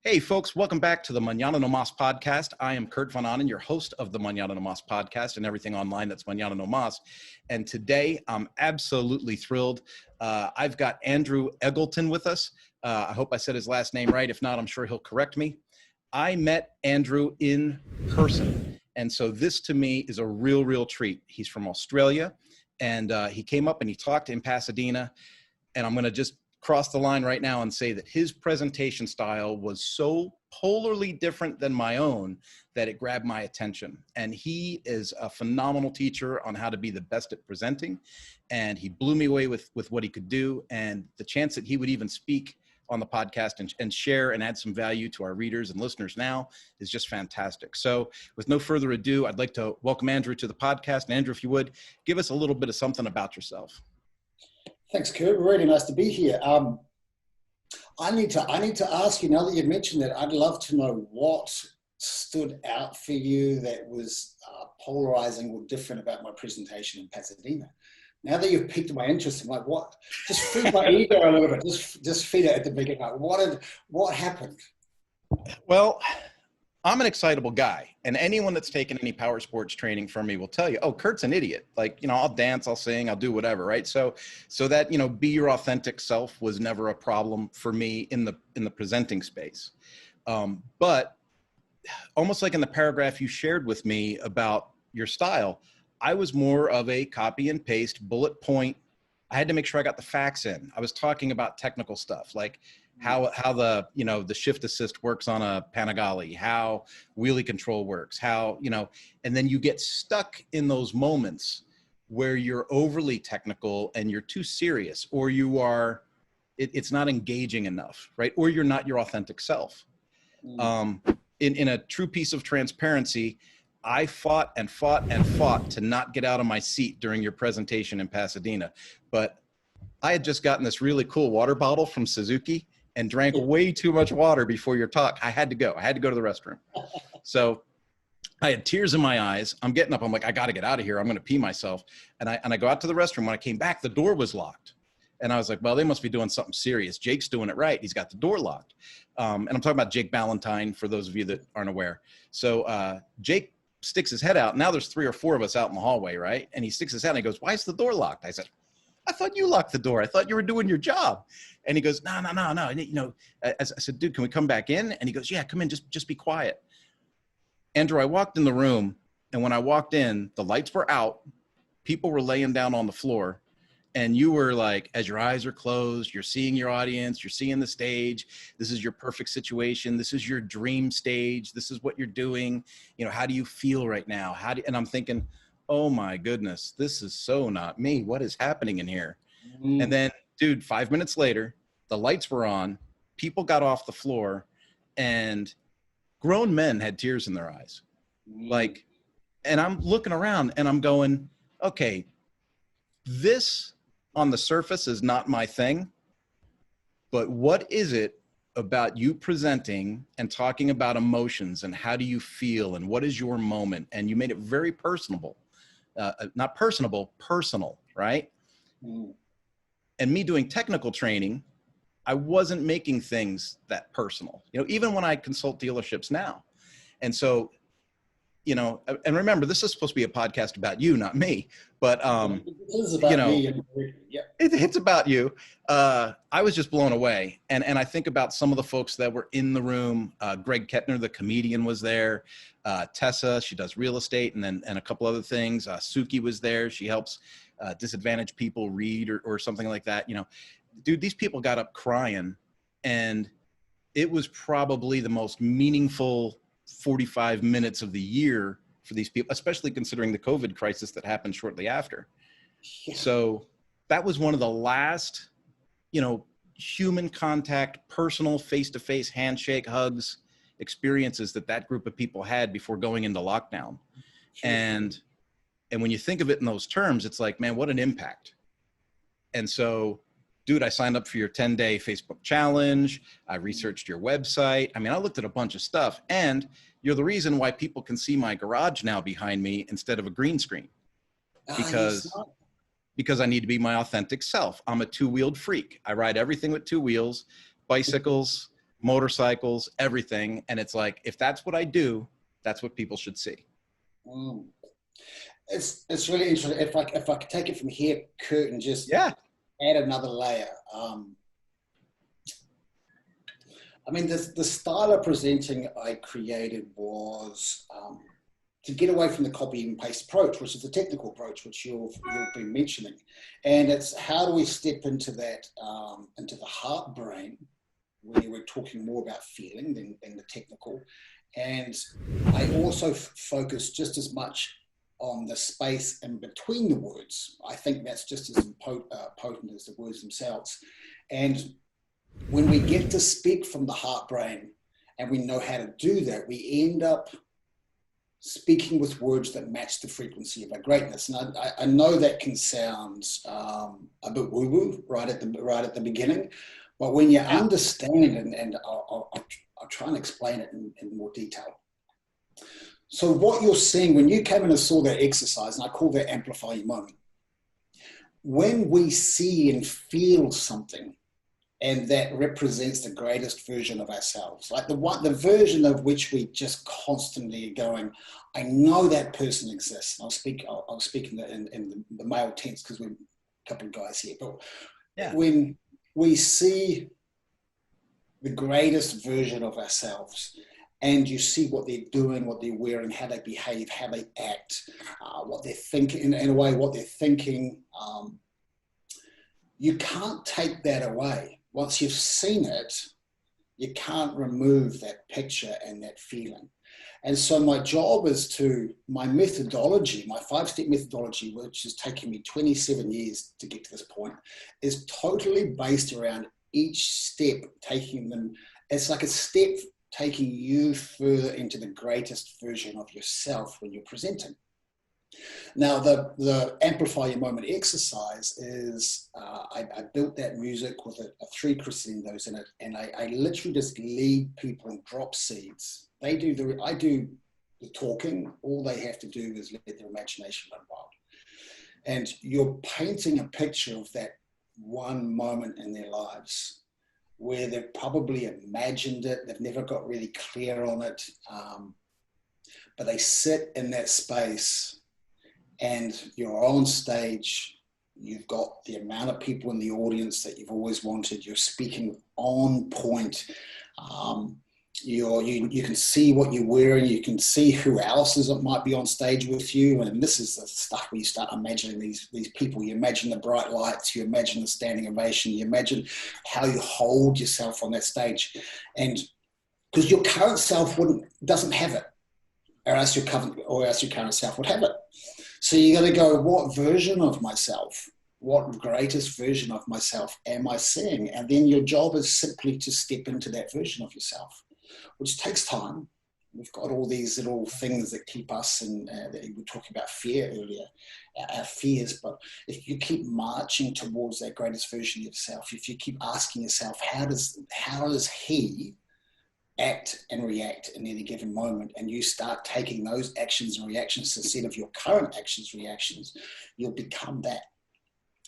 Hey folks, welcome back to the Mañana No Mas podcast. I am Kurt Von Ahnen, your host of the Mañana No Mas podcast and everything online that's Mañana No Mas. And today I'm absolutely thrilled. I've got Andrew Eggleton with us. I hope I said his last name right. If not, I'm sure he'll correct me. I met Andrew in person. And so this to me is a real treat. He's from Australia and he came up and he talked in Pasadena. And I'm going to just cross the line right now and say that his presentation style was so polarly different than my own that it grabbed my attention. And he is a phenomenal teacher on how to be the best at presenting. And he blew me away with what he could do. And the chance that he would even speak on the podcast and share and add some value to our readers and listeners now is just fantastic. So with no further ado, I'd like to welcome Andrew to the podcast. And Andrew, if you would, give us a little bit of something about yourself. Thanks, Kurt. Really nice to be here. I need to ask you, now that you've mentioned that, I'd love to know what stood out for you that was polarizing or different about my presentation in Pasadena. Now that you've piqued my interest, I'm like, what? Just feed my ego a little bit. Just feed it at the beginning. Like, what happened? Well, I'm an excitable guy, and anyone that's taken any power sports training from me will tell you, oh, Kurt's an idiot. Like, I'll dance, I'll sing, I'll do whatever, right? So that, be your authentic self was never a problem for me in the presenting space. But almost like in the paragraph you shared with me about your style, I was more of a copy and paste, bullet point. I had to make sure I got the facts in. I was talking about technical stuff, like how the the shift assist works on a Panigale, how wheelie control works, how and then you get stuck in those moments where you're overly technical and you're too serious, or you are it's not engaging enough, right? Or you're not your authentic self. In a true piece of transparency, I fought to not get out of my seat during your presentation in Pasadena, but I had just gotten this really cool water bottle from Suzuki and drank way too much water before your talk. I had to go to the restroom. So I had tears in my eyes. I'm getting up. I'm like, I got to get out of here. I'm going to pee myself. And I go out to the restroom. When I came back, the door was locked. And I was like, well, they must be doing something serious. Jake's doing it right. He's got the door locked. And I'm talking about Jake Ballantyne, for those of you that aren't aware. So Jake sticks his head out. Now there's 3 or 4 of us out in the hallway, right? And he sticks his head and he goes, why is the door locked? I said, I thought you locked the door. I thought you were doing your job. And he goes, no. I said, dude, can we come back in? And he goes, yeah, come in, just be quiet. Andrew, I walked in the room, and when I walked in, the lights were out. People were laying down on the floor. And you were like, as your eyes are closed, you're seeing your audience, you're seeing the stage. This is your perfect situation. This is your dream stage. This is what you're doing. How do you feel right now? And I'm thinking, oh my goodness, this is so not me. What is happening in here? And then, dude, 5 minutes later, the lights were on, people got off the floor, and grown men had tears in their eyes. Like, and I'm looking around and I'm going, okay, this on the surface is not my thing, but what is it about you presenting and talking about emotions and how do you feel and what is your moment? And you made it very personable. Not personable, personal, right? And me doing technical training, I wasn't making things that personal, even when I consult dealerships now. And so, and remember, this is supposed to be a podcast about you, not me, but, This is about me. Yeah. it's about you. I was just blown away. And I think about some of the folks that were in the room. Greg Kettner, the comedian, was there. Tessa, she does real estate and a couple other things. Suki was there. She helps disadvantaged people read or something like that. Dude, these people got up crying, and it was probably the most meaningful 45 minutes of the year for these people, especially considering the COVID crisis that happened shortly after. Yeah. So that was one of the last, human contact, personal, face-to-face handshake, hugs, experiences that group of people had before going into lockdown. Sure. And when you think of it in those terms, it's like, man, what an impact. And so, dude, I signed up for your 10-day Facebook challenge. I researched your website. I looked at a bunch of stuff, and you're the reason why people can see my garage now behind me instead of a green screen. Because I need to be my authentic self. I'm a 2-wheeled freak. I ride everything with 2 wheels, bicycles, motorcycles, everything. And it's like, if that's what I do, that's what people should see. Mm. It's really interesting. If I could take it from here, Kurt, and just Yeah. add another layer. I mean, the style of presenting I created was to get away from the copy and paste approach, which is the technical approach, which you've been mentioning. And it's how do we step into that, into the heart brain, where we're talking more about feeling than the technical. And I also focus just as much on the space in between the words. I think that's just as potent as the words themselves. And when we get to speak from the heart brain and we know how to do that, we end up speaking with words that match the frequency of our greatness. And I know that can sound a bit woo-woo right at the beginning, but when you understand it, and I'll try and explain it in more detail. So what you're seeing when you came in and saw that exercise, and I call that Amplifier Moment, when we see and feel something, and that represents the greatest version of ourselves, like the version of which we just constantly are going, I know that person exists. I'll speak in the male tense because we're a couple of guys here, but when we see the greatest version of ourselves, and you see what they're doing, what they're wearing, how they behave, how they act, what they're thinking, in a way, what they're thinking, you can't take that away. Once you've seen it, you can't remove that picture and that feeling. And so my job is my methodology, my 5-step methodology, which has taken me 27 years to get to this point, is totally based around each step taking them. It's like a step taking you further into the greatest version of yourself when you're presenting. Now, the Amplify Your Moment exercise is, I built that music with a 3 crescendos in it, and I literally just lead people and drop seeds. I do the talking. All they have to do is let their imagination run wild. And you're painting a picture of that one moment in their lives where they've probably imagined it, they've never got really clear on it, but they sit in that space and you're on stage, you've got the amount of people in the audience that you've always wanted, you're speaking on point, you can see what you're wearing, you can see who else might be on stage with you, and this is the stuff where you start imagining these people. You imagine the bright lights, you imagine the standing ovation, you imagine how you hold yourself on that stage, and because your current self doesn't have it, or else your current self would have it. So you got to go, what version of myself, what greatest version of myself am I seeing? And then your job is simply to step into that version of yourself, which takes time. We've got all these little things that keep us in, that you were talking about fear earlier, our fears. But if you keep marching towards that greatest version of yourself, if you keep asking yourself, how does he act and react in any given moment, and you start taking those actions and reactions instead of your current actions, reactions, you'll become that.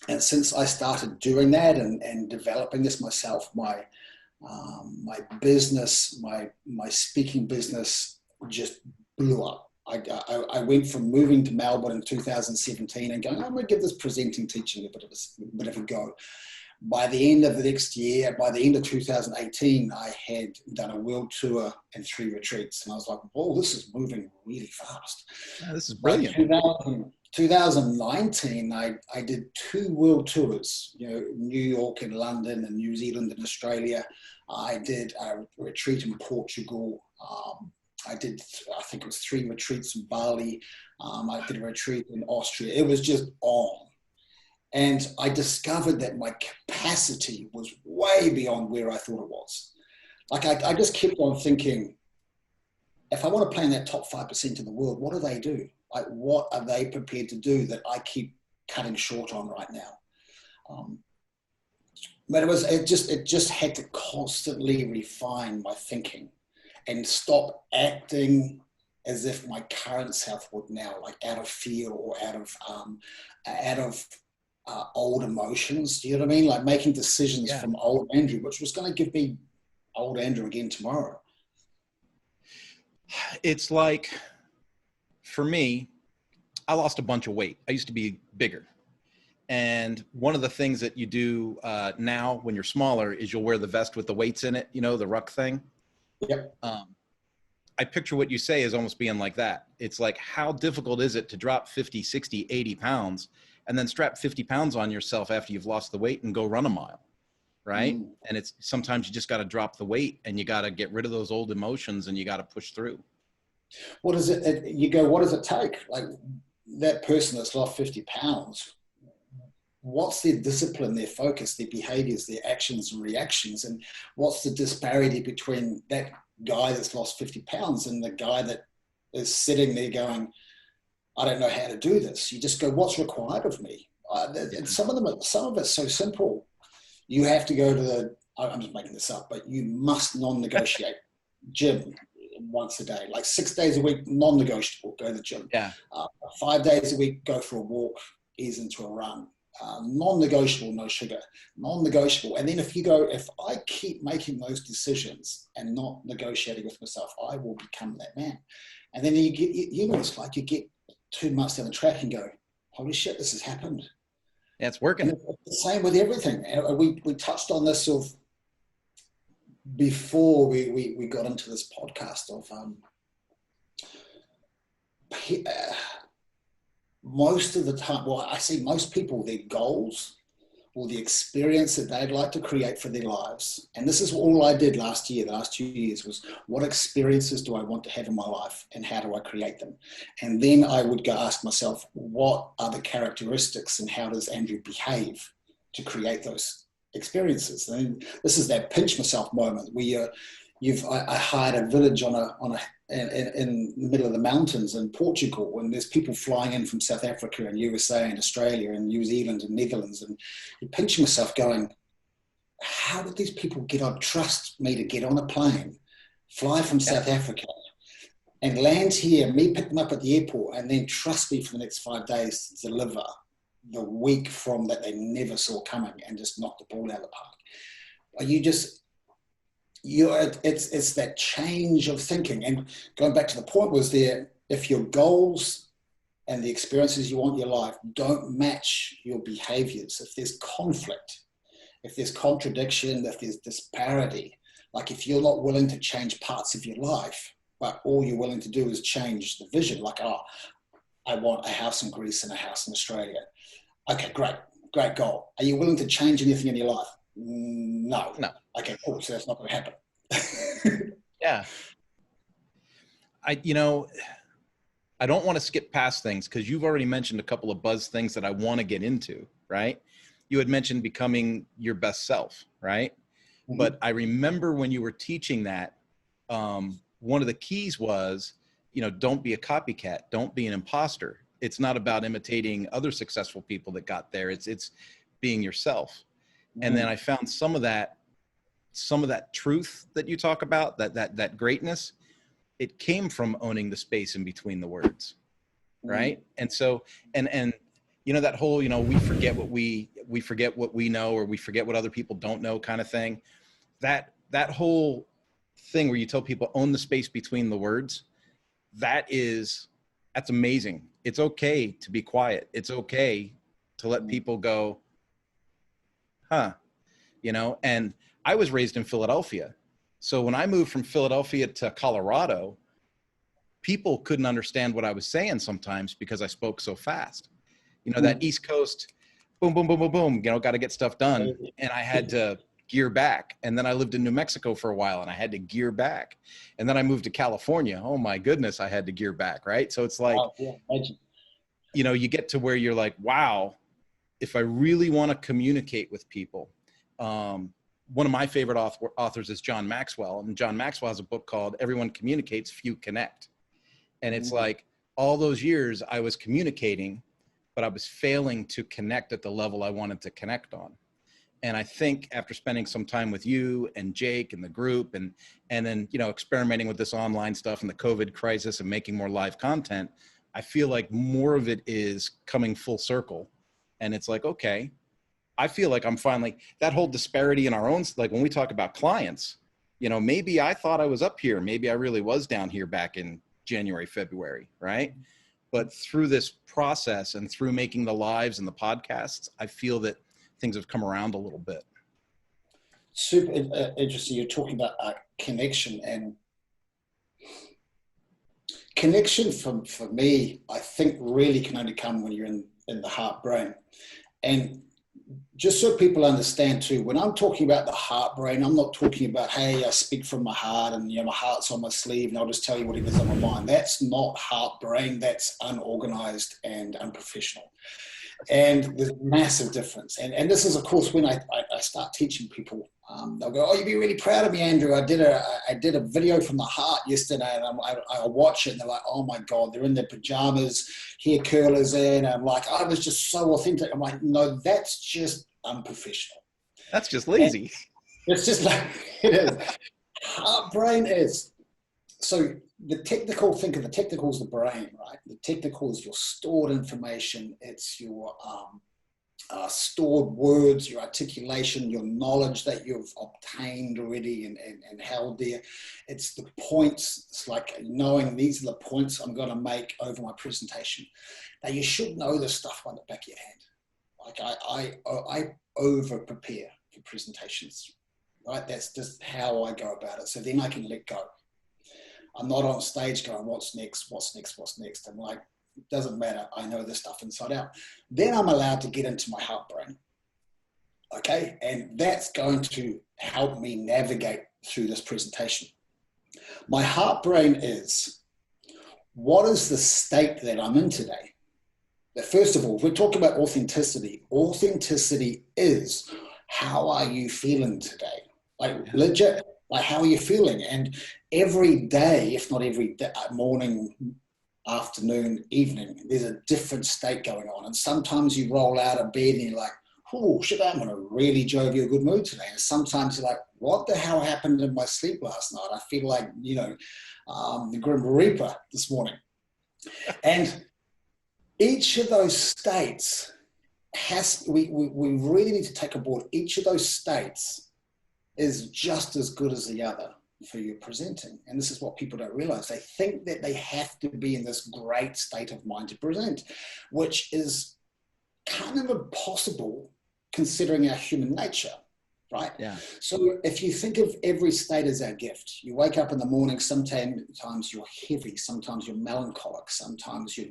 And since I started doing that and developing this myself, my business, my speaking business just blew up. I went from moving to Melbourne in 2017 and going, I'm going to give this presenting teaching a bit of a go. By the end of the next year, by the end of 2018, I had done a world tour and 3 retreats. And I was like, whoa, this is moving really fast. Yeah, this is brilliant. By 2019, I did 2 world tours, New York and London and New Zealand and Australia. I did a retreat in Portugal. I think it was 3 retreats in Bali. I did a retreat in Austria. It was just on. And I discovered that my capacity was way beyond where I thought it was. Like I just kept on thinking, if I want to play in that top 5% of the world, what do they do? Like, what are they prepared to do that I keep cutting short on right now? But it just had to constantly refine my thinking and stop acting as if my current self would now, like out of fear or out of old emotions. Do you know what I mean? Like making decisions from old Andrew, which was going to give me old Andrew again tomorrow? It's like, for me, I lost a bunch of weight. I used to be bigger. And one of the things that you do now when you're smaller is you'll wear the vest with the weights in it, you know, the ruck thing. Yep. I picture what you say as almost being like that. It's like, how difficult is it to drop 50, 60, 80 pounds and then strap 50 pounds on yourself after you've lost the weight and go run a mile, right? Mm. And it's sometimes you just got to drop the weight and you got to get rid of those old emotions and you got to push through. What is it? You go, what does it take? Like that person that's lost 50 pounds, what's their discipline, their focus, their behaviors, their actions and reactions? And what's the disparity between that guy that's lost 50 pounds and the guy that is sitting there going, I don't know how to do this. You just go, what's required of me? And some of it's so simple. You have to go to I'm just making this up, but you must non-negotiate gym once a day, like 6 days a week, non-negotiable, go to the gym. Yeah. 5 days a week, go for a walk, ease into a run. Non-negotiable, no sugar, non-negotiable. And then if I keep making those decisions and not negotiating with myself, I will become that man. And then it's like you get 2 months down the track and go, holy shit, this has happened. Yeah, it's working. And it's the same with everything. We touched on this sort of before we got into this podcast of most of the time, well, I see most people, their goals or the experience that they'd like to create for their lives. And this is all I did the last 2 years, was what experiences do I want to have in my life and how do I create them? And then I would go ask myself, what are the characteristics and how does Andrew behave to create those experiences? And this is that pinch myself moment where I hired a village in the middle of the mountains in Portugal, and there's people flying in from South Africa and USA and Australia and New Zealand and Netherlands, and you pinch myself going, how did these people trust me to get on a plane, fly from South Africa and land here, me pick them up at the airport, and then trust me for the next 5 days to deliver the week from that they never saw coming and just knock the ball out of the park? It's that change of thinking. And going back to the point was there, if your goals and the experiences you want in your life don't match your behaviors, if there's conflict, if there's contradiction, if there's disparity, like if you're not willing to change parts of your life, but all you're willing to do is change the vision, like, I want a house in Greece and a house in Australia. Okay, great goal. Are you willing to change anything in your life? No. Okay, cool. So that's not going to happen. Yeah. I don't want to skip past things because you've already mentioned a couple of buzz things that I want to get into, right? You had mentioned becoming your best self, right? Mm-hmm. But I remember when you were teaching that, one of the keys was, don't be a copycat. Don't be an imposter. It's not about imitating other successful people that got there. It's being yourself. And then I found some of that truth that you talk about, that greatness, it came from owning the space in between the words. Right. And so, and that whole, we forget what we forget what we know, or we forget what other people don't know kind of thing. That whole thing where you tell people own the space between the words, that's amazing. It's okay to be quiet. It's okay to let people go, huh? And I was raised in Philadelphia. So when I moved from Philadelphia to Colorado, people couldn't understand what I was saying sometimes because I spoke so fast. That East Coast, boom, boom, boom, boom, boom, got to get stuff done. And I had to gear back. And then I lived in New Mexico for a while and I had to gear back. And then I moved to California. Oh my goodness, I had to gear back, right? So it's like, you get to where you're like, wow, if I really want to communicate with people, one of my favorite authors is John Maxwell. And John Maxwell has a book called Everyone Communicates, Few Connect. And it's like all those years I was communicating, but I was failing to connect at the level I wanted to connect on. And I think after spending some time with you and Jake and the group and then, experimenting with this online stuff and the COVID crisis and making more live content, I feel like more of it is coming full circle. And it's like, okay, I feel like I'm finally, that whole disparity in our own, like when we talk about clients, you know, maybe I thought I was up here. Maybe I really was down here back in January, February, right? But through this process and through making the lives and the podcasts, I feel that things have come around a little bit. Super interesting. You're talking about connection, and connection for me, I think really can only come when you're in the heart brain. And just so people understand too, when I'm talking about the heart brain, I'm not talking about, hey, I speak from my heart and, you know, my heart's on my sleeve and I'll just tell you what it is on my mind. That's not heart brain. That's unorganized and unprofessional. And there's a massive difference. And this is, of course, when I start teaching people, they'll go, oh, you'd be really proud of me, Andrew. I did a video from the heart yesterday, and I watch it, and they're like, oh my God, they're in their pajamas, hair curlers in. And I'm like, I was just so authentic. I'm like, no, that's just unprofessional. That's just lazy. And it's just like, it is. Heart brain is. So the technical, think of the technical as the brain, right? The technical is your stored information. It's your stored words, your articulation, your knowledge that you've obtained already and held there. It's the points. It's like knowing these are the points I'm going to make over my presentation. Now, you should know this stuff by the back of your hand. Like I over prepare for presentations, right? That's just how I go about it. So then I can let go. I'm not on stage going, what's next, what's next, what's next? I'm like, it doesn't matter. I know this stuff inside out. Then I'm allowed to get into my heart brain. Okay. And that's going to help me navigate through this presentation. My heart brain is, what is the state that I'm in today? That first of all, if we're talking about authenticity, authenticity is, how are you feeling today? Like legit, like how are you feeling? And every day, if not every day, morning, afternoon, evening, there's a different state going on. And sometimes you roll out of bed and you're like, oh, shit, I'm in a really jovial, good mood today. And sometimes you're like, what the hell happened in my sleep last night? I feel like, you know, the Grim Reaper this morning. And each of those states we really need to take aboard. Each of those states is just as good as the other for you presenting. And this is what people don't realize. They think that they have to be in this great state of mind to present, which is kind of impossible considering our human nature, right? Yeah. So if you think of every state as our gift, you wake up in the morning, sometimes you're heavy, sometimes you're melancholic, sometimes you're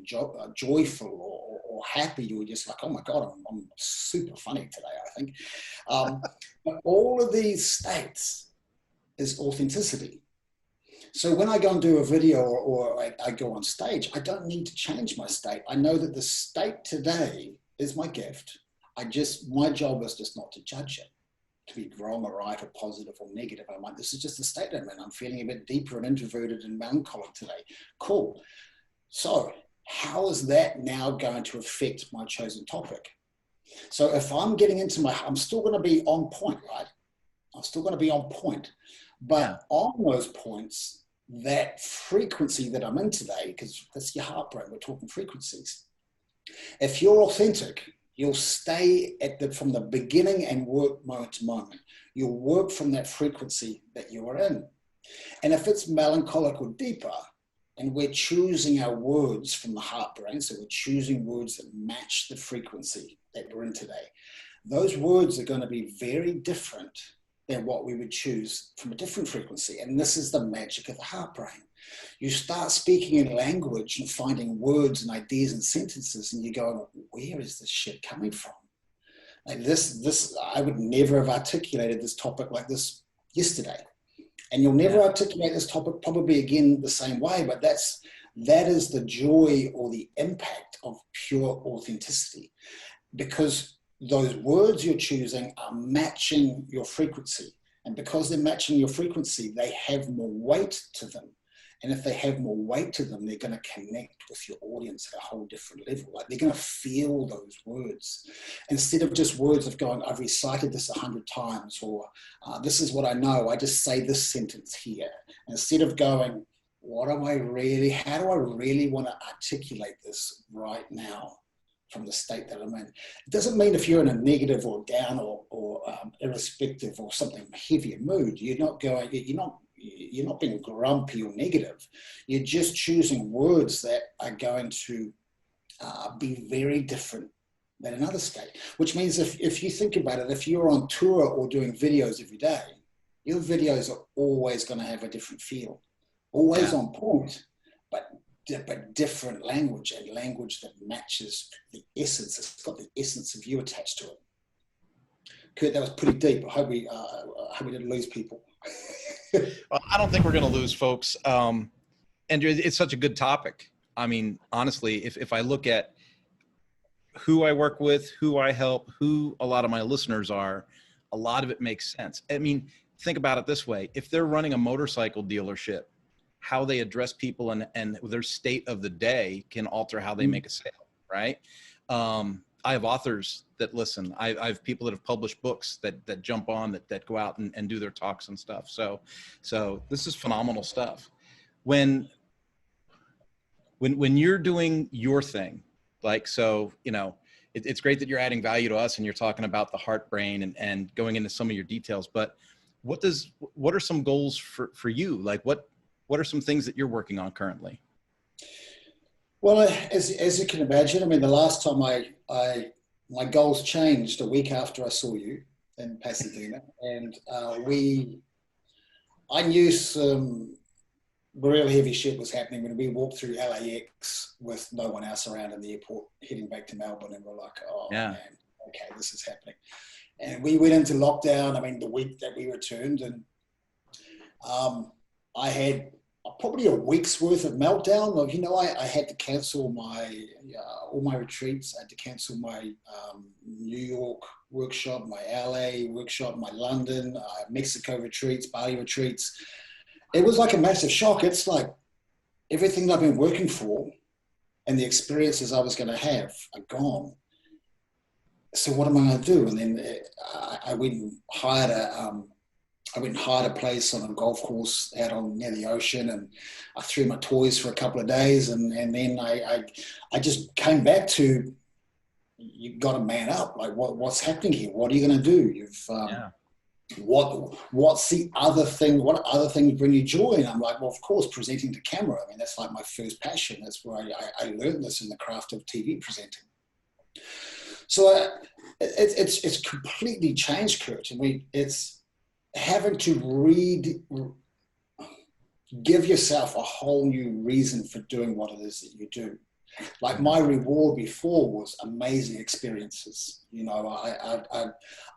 joyful or happy. You're just like, oh my God, I'm super funny today, I think. But all of these states is authenticity. So when I go and do a video or I go on stage, I don't need to change my state. I know that the state today is my gift. My job is just not to judge it, to be wrong or right or positive or negative. I'm like, this is just the state I'm in. I'm feeling a bit deeper and introverted and melancholic today. Cool. So how is that now going to affect my chosen topic? So if I'm getting into I'm still going to be on point, right? I'm still going to be on point. But on those points, that frequency that I'm in today, because that's your heart brain, we're talking frequencies. If you're authentic, you'll stay from the beginning and work moment to moment. You'll work from that frequency that you are in. And if it's melancholic or deeper, and we're choosing our words from the heart brain, so we're choosing words that match the frequency that we're in today, those words are going to be very different than what we would choose from a different frequency. And this is the magic of the heart brain. You start speaking in language and finding words and ideas and sentences, and you go, where is this shit coming from? Like this, I would never have articulated this topic like this yesterday. And you'll never articulate this topic probably again the same way, but that is the joy or the impact of pure authenticity, because those words you're choosing are matching your frequency. And because they're matching your frequency, they have more weight to them. And if they have more weight to them, they're going to connect with your audience at a whole different level. Like they're going to feel those words instead of just words of going, I've recited this 100 times, or this is what I know. I just say this sentence here. Instead of going, how do I really want to articulate this right now from the state that I'm in. It doesn't mean if you're in a negative or down or irrespective or something heavier mood, you're not being grumpy or negative. You're just choosing words that are going to be very different than another state, which means if you think about it, if you're on tour or doing videos every day, your videos are always going to have a different feel, always on point, but different language, and language that matches the essence. It's got the essence of you attached to it. Kurt, that was pretty deep. I hope we didn't lose people. Well, I don't think we're going to lose folks. And it's such a good topic. I mean, honestly, if I look at who I work with, who I help, who a lot of my listeners are, a lot of it makes sense. I mean, think about it this way. If they're running a motorcycle dealership, how they address people and their state of the day can alter how they make a sale, right? I have authors that listen. I have people that have published books that jump on, that go out and do their talks and stuff. So this is phenomenal stuff. When you're doing your thing, like, so, you know, it's great that you're adding value to us and you're talking about the heart, brain, and going into some of your details, but what are some goals for you? Like what are some things that you're working on currently? Well, as you can imagine, I mean, the last time my goals changed a week after I saw you in Pasadena, and I knew some really heavy shit was happening when we walked through LAX with no one else around in the airport, heading back to Melbourne, and we're like, oh man, okay, this is happening. And we went into lockdown, I mean, the week that we returned, and I had probably a week's worth of meltdown. Like, you know, I had to cancel all my retreats. I had to cancel my New York workshop, my LA workshop, my London, Mexico retreats, Bali retreats. It was like a massive shock. It's like everything that I've been working for and the experiences I was going to have are gone. So what am I going to do? And then I went and hired a place on a golf course out on near the ocean, and I threw my toys for a couple of days, and then I just came back to, you've got to man up. Like what's happening here? What are you going to do? What's the other thing? What other things bring you joy? And I'm like, well, of course, presenting to camera. I mean, that's like my first passion. That's where I learned this in the craft of TV presenting. So it's completely changed, Kurt. And it's having to give yourself a whole new reason for doing what it is that you do. Like my reward before was amazing experiences. You know,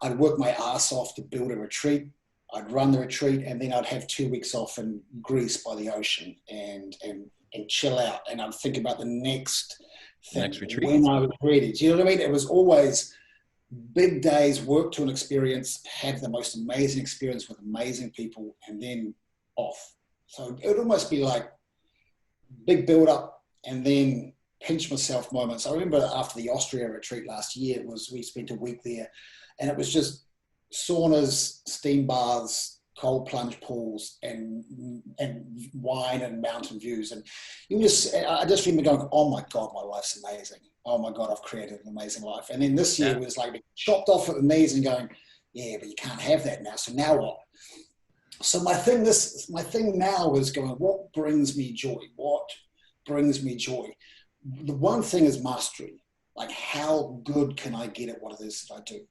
I'd work my ass off to build a retreat. I'd run the retreat, and then I'd have 2 weeks off in Greece by the ocean and chill out. And I'd think about the next thing retreat when I was ready. Do you know what I mean? It was always big days, work to an experience, have the most amazing experience with amazing people, and then off. So it would almost be like big build up and then pinch myself moments. I remember after the Austria retreat last year, we spent a week there, and it was just saunas, steam baths, cold plunge pools, and wine and mountain views. And I just remember going, oh my God, my life's amazing. Oh my God, I've created an amazing life. And then this year was like chopped off at the knees and going, yeah, but you can't have that now. So now what? So my thing now is going, what brings me joy? What brings me joy? The one thing is mastery. Like, how good can I get at what it is that I do?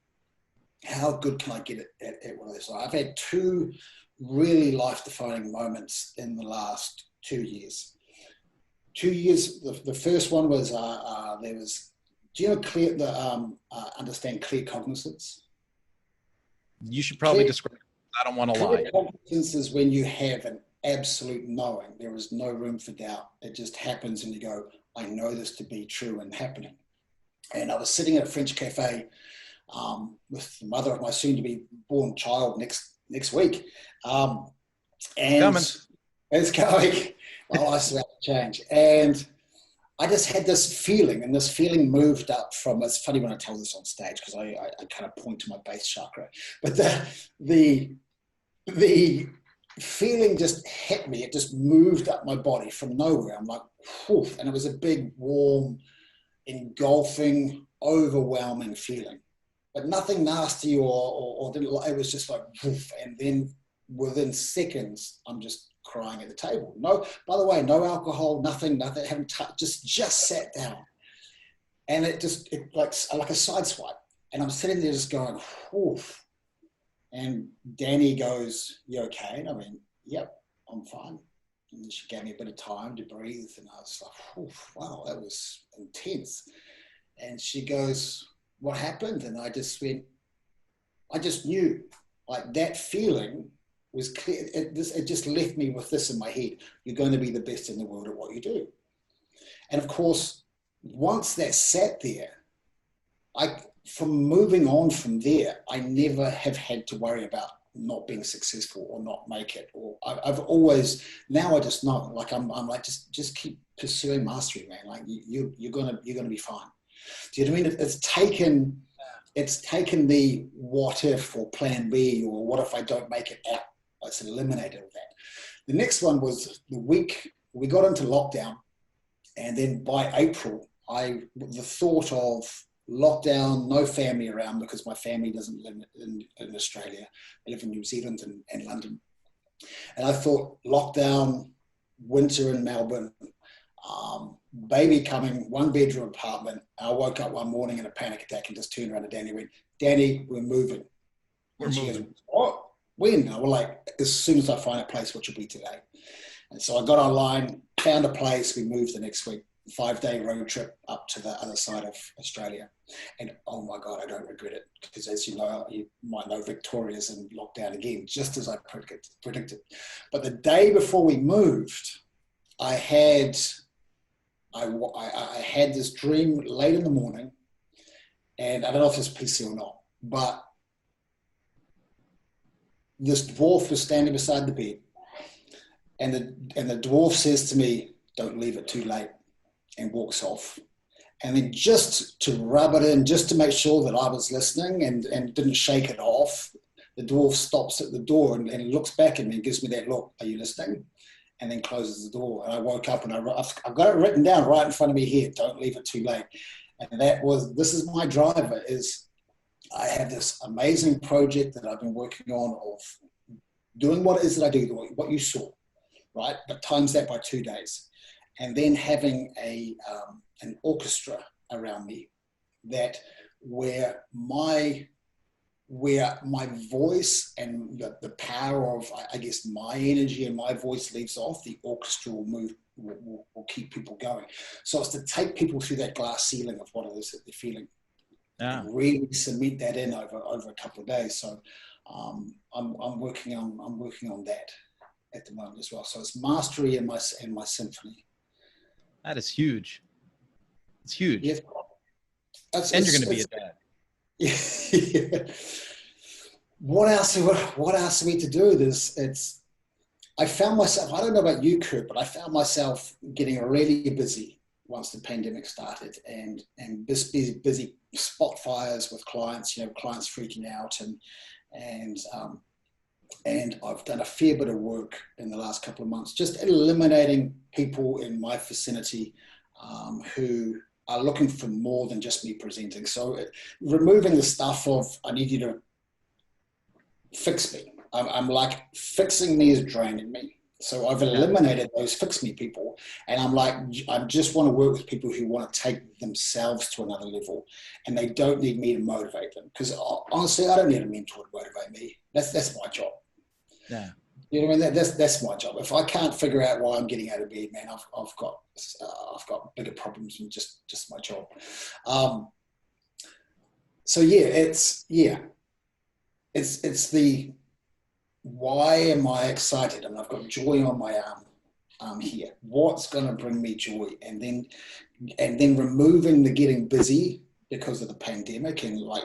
How good can I get at what it is? So I've had two really life-defining moments in the last 2 years. 2 years. The first one was there was. Do you know understand Clearcognizance? You should probably describe it. I don't want to lie. Clearcognizance is when you have an absolute knowing. There is no room for doubt. It just happens, and you go, I know this to be true and happening. And I was sitting at a French cafe with the mother of my soon-to-be born child next week, and it's going. Well, I still have to change, and I just had this feeling, and this feeling moved up from. It's funny when I tell this on stage because I kind of point to my base chakra, but the feeling just hit me. It just moved up my body from nowhere. I'm like, whew, and it was a big, warm, engulfing, overwhelming feeling, but nothing nasty or it was just like, woof, and then within seconds, I'm just crying at the table. No, by the way, no alcohol, nothing, haven't touched, just sat down. And it like a side swipe. And I'm sitting there just going, woof. And Danny goes, "You okay?" And I went, "Yep, I'm fine." And she gave me a bit of time to breathe. And I was like, oof, wow, that was intense. And she goes, "What happened?" And I just went, I just knew, like, that feeling was clear. It just left me with this in my head: you're going to be the best in the world at what you do. And of course, once that sat there, from moving on from there, I never have had to worry about not being successful or not make it. Or I've always, now I just know, like I'm like, just keep pursuing mastery, man. Like you're gonna be fine. Do you know what I mean? It's taken the what if or plan B or what if I don't make it out. It's eliminated all that. The next one was the week we got into lockdown, and then by April, the thought of lockdown, no family around because my family doesn't live in Australia. They live in New Zealand and London. And I thought lockdown, winter in Melbourne, baby coming, 1-bedroom apartment. I woke up one morning in a panic attack and just turned around to Danny and went, "Danny, we're moving." We're moving. Goes, "What? When?" I was like, "As soon as I find a place, which will be today." And so I got online, found a place, we moved the next week. 5-day road trip up to the other side of Australia. And oh my God, I don't regret it. Because as you know, you might know, Victoria's in lockdown again, just as I predicted. But the day before we moved, I had this dream late in the morning, and I don't know if it's PC or not, but this dwarf was standing beside the bed, and the dwarf says to me, "Don't leave it too late," and walks off. And then just to rub it in, just to make sure that I was listening and didn't shake it off, the dwarf stops at the door and looks back at me and gives me that look, "Are you listening?" And then closes the door. And I woke up and I've got it written down right in front of me here: "Don't leave it too late." And this is my driver, is I have this amazing project that I've been working on of doing what it is that I do, what you saw, right? But times that by 2 days. And then having an orchestra around me where my voice and the power of, I guess, my energy and my voice leaves off, the orchestra will keep people going. So it's to take people through that glass ceiling of what it is that they're feeling. Yeah. And really cement that in over a couple of days. So I'm working on that at the moment as well. So it's mastery in my symphony. That is huge. It's huge. Yeah. And you're going to be a dad. Yeah. What else are we to do? I found myself, I don't know about you, Kurt, but I found myself getting really busy once the pandemic started, and busy spot fires with clients, clients freaking out, and I've done a fair bit of work in the last couple of months, just eliminating people in my vicinity who are looking for more than just me presenting. So removing the stuff of, "I need you to fix me." I'm like, fixing me is draining me. So I've eliminated those fix me people. And I'm like, I just want to work with people who want to take themselves to another level, and they don't need me to motivate them. Because honestly, I don't need a mentor to motivate me. That's my job. Yeah. You know what I mean? That's my job. If I can't figure out why I'm getting out of bed, man, I've got bigger problems than just my job. So yeah, it's the, why am I excited? And I've got joy on my arm here. What's going to bring me joy? And then removing the getting busy because of the pandemic, and like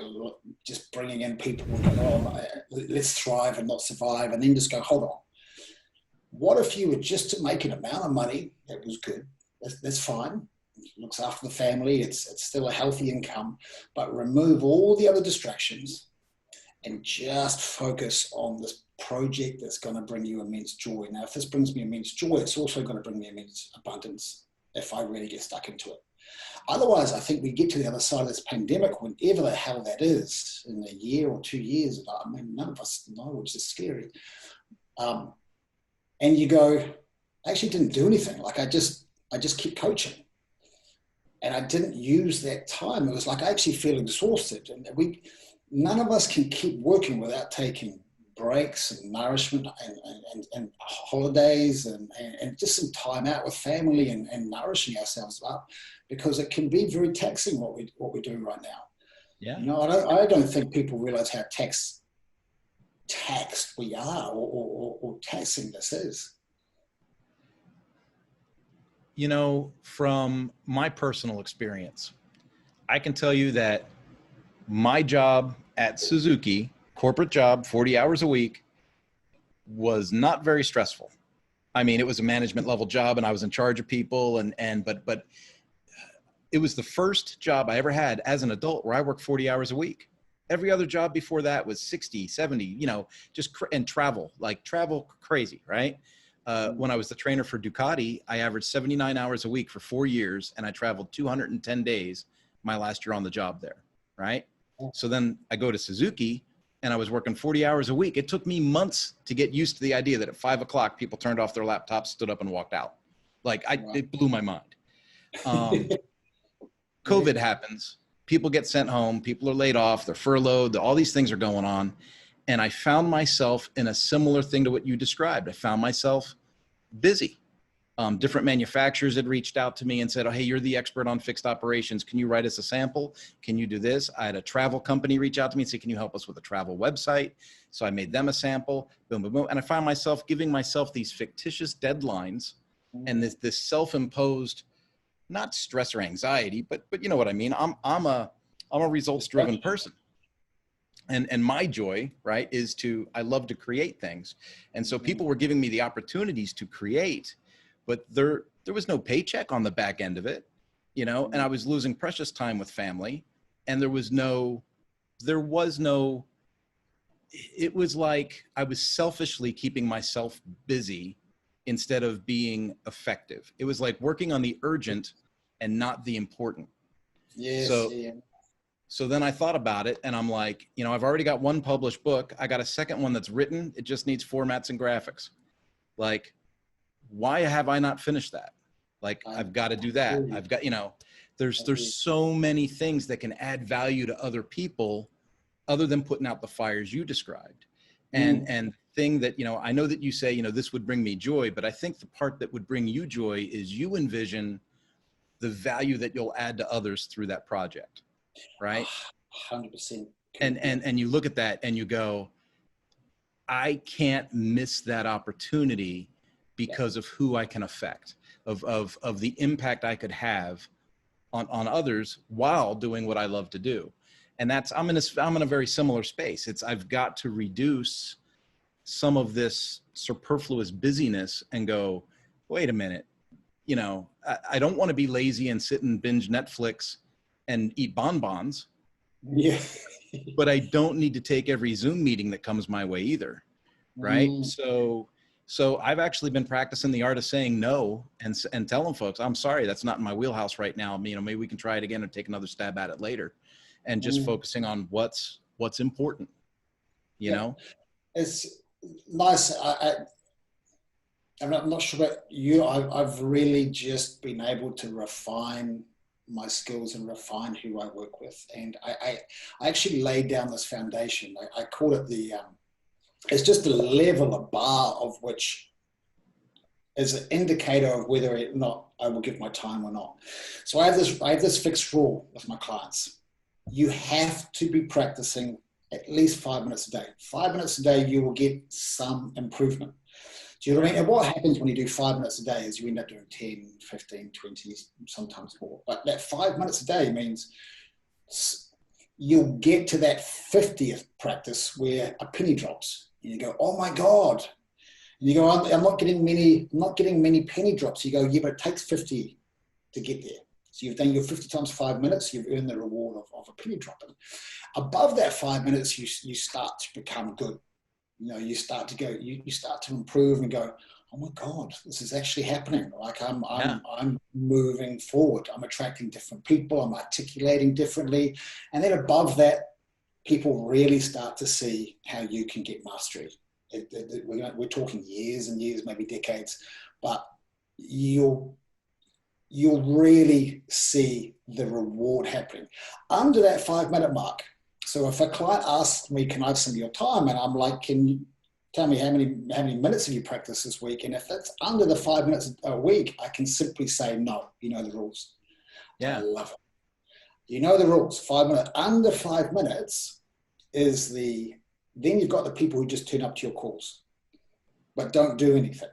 just bringing in people and going, "Oh, let's thrive and not survive," and then just go, "Hold on. What if you were just to make an amount of money that was good? That's fine. It looks after the family. It's still a healthy income, but remove all the other distractions and just focus on this project that's going to bring you immense joy." Now, if this brings me immense joy, it's also going to bring me immense abundance if I really get stuck into it. Otherwise, I think we get to the other side of this pandemic, whenever the hell that is, in a year or 2 years. I mean, none of us know, which is scary. And you go, I actually didn't do anything. Like I just kept coaching. And I didn't use that time. It was like I actually feel exhausted. And none of us can keep working without taking breaks and nourishment and holidays and just some time out with family and nourishing ourselves up, because it can be very taxing what we're doing right now. Yeah. You know, I don't think people realize how taxed we are or taxing this is. You know, from my personal experience, I can tell you that my job at Suzuki, corporate job, 40 hours a week, was not very stressful. I mean, it was a management level job and I was in charge of people but it was the first job I ever had as an adult where I worked 40 hours a week. Every other job before that was 60, 70, you know, and travel crazy, right? When I was the trainer for Ducati, I averaged 79 hours a week for 4 years, and I traveled 210 days my last year on the job there, right? So then I go to Suzuki, and I was working 40 hours a week. It took me months to get used to the idea that at 5 o'clock, people turned off their laptops, stood up, and walked out. Like, it blew my mind. COVID happens. People get sent home. People are laid off. They're furloughed. All these things are going on. And I found myself in a similar thing to what you described. I found myself busy. Different manufacturers had reached out to me and said, oh, hey, you're the expert on fixed operations. Can you write us a sample? Can you do this? I had a travel company reach out to me and say, can you help us with a travel website? So I made them a sample, boom, boom, boom. And I found myself giving myself these fictitious deadlines and this self-imposed, not stress or anxiety, but you know what I mean? I'm a results-driven person. And my joy, right, is I love to create things. And so people were giving me the opportunities to create, but there was no paycheck on the back end of it, you know, and I was losing precious time with family, and it was like I was selfishly keeping myself busy instead of being effective. It was like working on the urgent and not the important. Yes. So then I thought about it, and I'm like, you know, I've already got one published book. I got a second one that's written. It just needs formats and graphics. Like, why have I not finished that? Like, I've got to do that. I've got, you know, there's so many things that can add value to other people other than putting out the fires you described. And thing that, you know, I know that you say, you know, this would bring me joy, but I think the part that would bring you joy is you envision the value that you'll add to others through that project. Right. 100%. And you look at that and you go, I can't miss that opportunity because of who I can affect, of the impact I could have on others while doing what I love to do. And I'm in a very similar space. I've got to reduce some of this superfluous busyness and go, wait a minute, you know, I don't want to be lazy and sit and binge Netflix and eat bonbons. Yeah. But I don't need to take every Zoom meeting that comes my way either. Right. So I've actually been practicing the art of saying no and telling folks, I'm sorry, that's not in my wheelhouse right now. You know, maybe we can try it again and take another stab at it later, and just focusing on what's important, you know? It's nice. I'm not sure about you. I've really just been able to refine my skills and refine who I work with. And I actually laid down this foundation. I call it it's just a level, a bar of which is an indicator of whether or not I will give my time or not. So I have this fixed rule with my clients. You have to be practicing at least 5 minutes a day. 5 minutes a day, you will get some improvement. Do you know what I mean? And what happens when you do 5 minutes a day is you end up doing 10, 15, 20, sometimes more. But that 5 minutes a day means you'll get to that 50th practice where a penny drops. And you go, oh my God. And you go, I'm not getting many penny drops. You go, yeah, but it takes 50 to get there. So you've done your 50 times 5 minutes, you've earned the reward of a penny drop. And above that 5 minutes, you start to become good. You know, you start to go, you start to improve and go, oh my God, this is actually happening. Like Yeah. I'm moving forward. I'm attracting different people. I'm articulating differently. And then above that, people really start to see how you can get mastery. We're talking years and years, maybe decades, but you'll really see the reward happening under that 5 minute mark. So if a client asks me, can I have some of your time? And I'm like, can you tell me how many minutes have you practiced this week? And if it's under the 5 minutes a week, I can simply say, no, you know the rules. I Yeah. love it. You know the rules. 5 minutes, under 5 minutes is then you've got the people who just turn up to your calls, but don't do anything.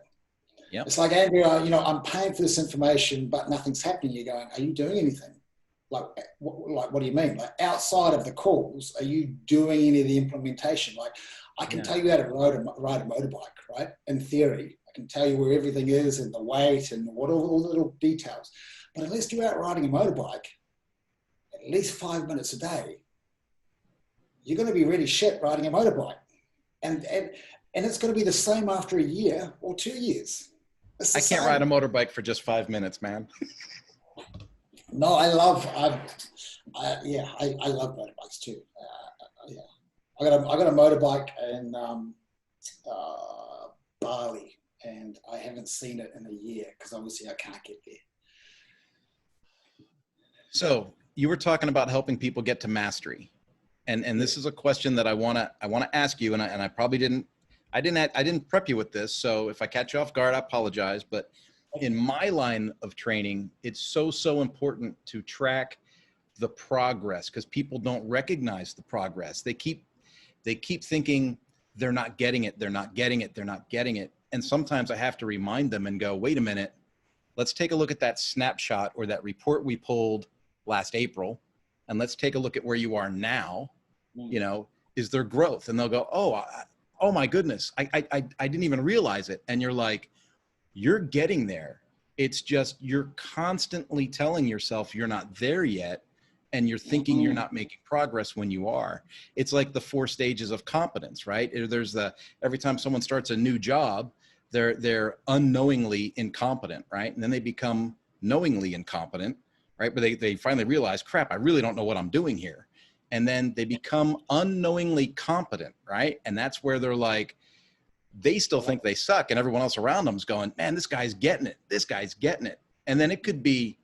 Yep. It's like, Andrew, I'm paying for this information, but nothing's happening. You're going, are you doing anything? Like, what do you mean? Like, outside of the calls, are you doing any of the implementation? Like, I can tell you how to ride a motorbike, right? In theory, I can tell you where everything is and the weight and all the little details. But unless you're out riding a motorbike, at least 5 minutes a day, you're going to be really shit riding a motorbike. And it's going to be the same after a year or 2 years. I can't ride a motorbike for just 5 minutes, man. No, I love motorbikes too. Yeah, I got a motorbike in Bali, and I haven't seen it in a year because obviously I can't get there. So you were talking about helping people get to mastery, and this is a question that I wanna ask you, and I probably didn't prep you with this, so if I catch you off guard, I apologize. But in my line of training, it's so important to track the progress, because people don't recognize the progress. They keep thinking they're not getting it, they're not getting it, they're not getting it. And sometimes I have to remind them and go, wait a minute, let's take a look at that snapshot or that report we pulled last April, and let's take a look at where you are now. You know, is there growth? And they'll go, oh my goodness, I didn't even realize it. And you're like, you're getting there. It's just you're constantly telling yourself you're not there yet, and you're thinking you're not making progress when you are. It's like the 4 stages of competence, right? There's every time someone starts a new job, they're unknowingly incompetent, right? And then they become knowingly incompetent, right? But they finally realize, crap, I really don't know what I'm doing here. And then they become unknowingly competent, right? And that's where they're like, they still think they suck, and everyone else around them is going, man, this guy's getting it. This guy's getting it. And then it could be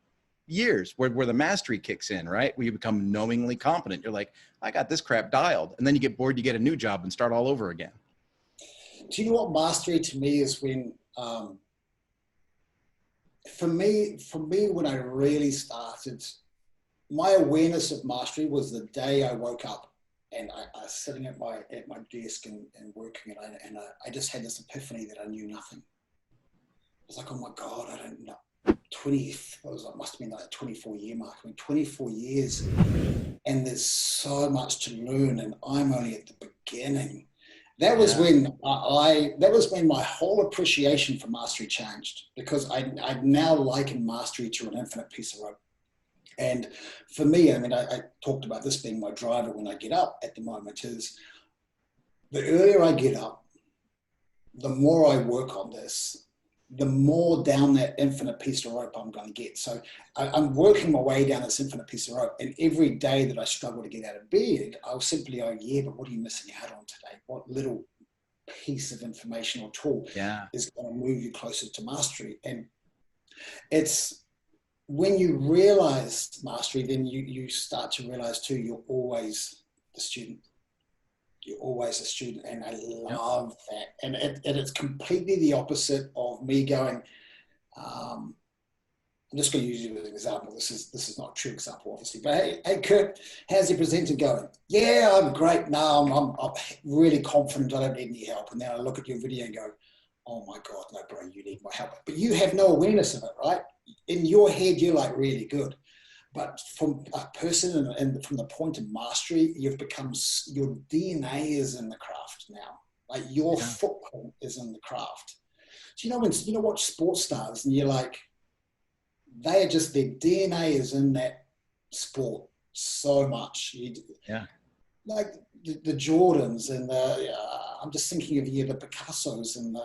years where the mastery kicks in, right? Where you become knowingly competent. You're like, I got this crap dialed. And then you get bored, you get a new job and start all over again. Do you know what mastery to me is? When, for me, when I really started, my awareness of mastery was the day I woke up and I was sitting at my desk and working, and I just had this epiphany that I knew nothing. I was like, oh my God, I don't know. Must have been like a 24-year mark. I mean, 24 years, and there's so much to learn, and I'm only at the beginning. That was when that was when my whole appreciation for mastery changed, because I now liken mastery to an infinite piece of rope. And for me, I mean, I talked about this being my driver when I get up at the moment, is the earlier I get up, the more I work on this, the more down that infinite piece of rope I'm going to get. So I'm working my way down this infinite piece of rope. And every day that I struggle to get out of bed, I'll simply go, yeah, but what are you missing out on today? What little piece of information or tool is going to move you closer to mastery? And it's when you realize mastery, then you start to realize too, you're always the student. You're always a student, and I love that. And it's completely the opposite of me going, I'm just going to use you as an example. This is not a true example, obviously. But hey, Kurt, how's your presenter going? Yeah, I'm great. No, I'm really confident. I don't need any help. And then I look at your video and go, oh my God, no, bro, you need my help. But you have no awareness of it, right? In your head, you're like really good. But from a person and from the point of mastery, you've become, your DNA is in the craft now. Like your footprint is in the craft. So when watch sports stars and you're like, they are just, their DNA is in that sport so much. Like the Jordans and I'm just thinking of the Picassos and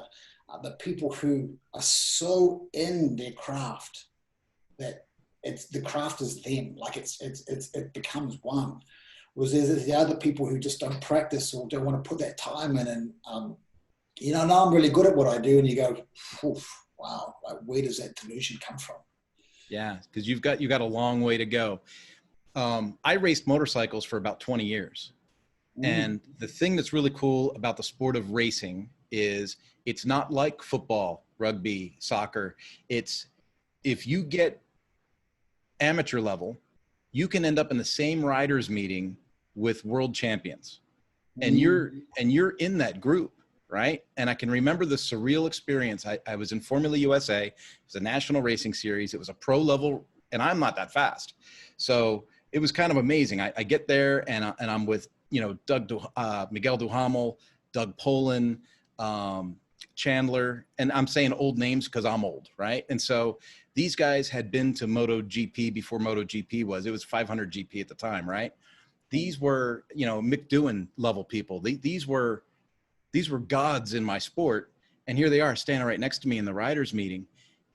are the people who are so in their craft that the craft is them, like it becomes one. Whereas there's the other people who just don't practice or don't want to put that time in, and now I'm really good at what I do, and you go, wow, like, where does that delusion come from? Yeah, because you got a long way to go. I raced motorcycles for about 20 years. And the thing that's really cool about the sport of racing is it's not like football, rugby, soccer. It's, if you get amateur level, you can end up in the same riders meeting with world champions. And you're in that group, right? And I can remember the surreal experience. I was in Formula USA. It was a national racing series. It was a pro level, and I'm not that fast. So it was kind of amazing. I get there, and I'm with, Miguel Duhamel, Doug Poland, Chandler, and I'm saying old names because I'm old, right? And so these guys had been to MotoGP before MotoGP was. It was 500 GP at the time, right? These were, Mick Doohan level people. These were gods in my sport. And here they are standing right next to me in the riders meeting.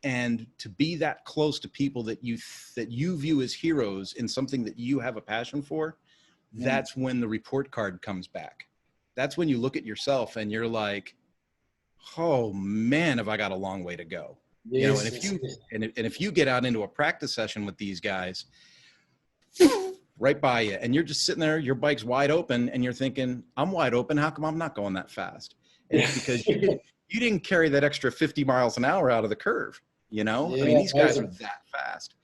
And to be that close to people that you view as heroes in something that you have a passion for, that's when the report card comes back. That's when you look at yourself and you're like, oh man, have I got a long way to go. Yes, and if you get out into a practice session with these guys, right by you, and you're just sitting there, your bike's wide open, and you're thinking, I'm wide open, how come I'm not going that fast? And it's because you didn't carry that extra 50 miles an hour out of the curve. I mean, these guys are that fast.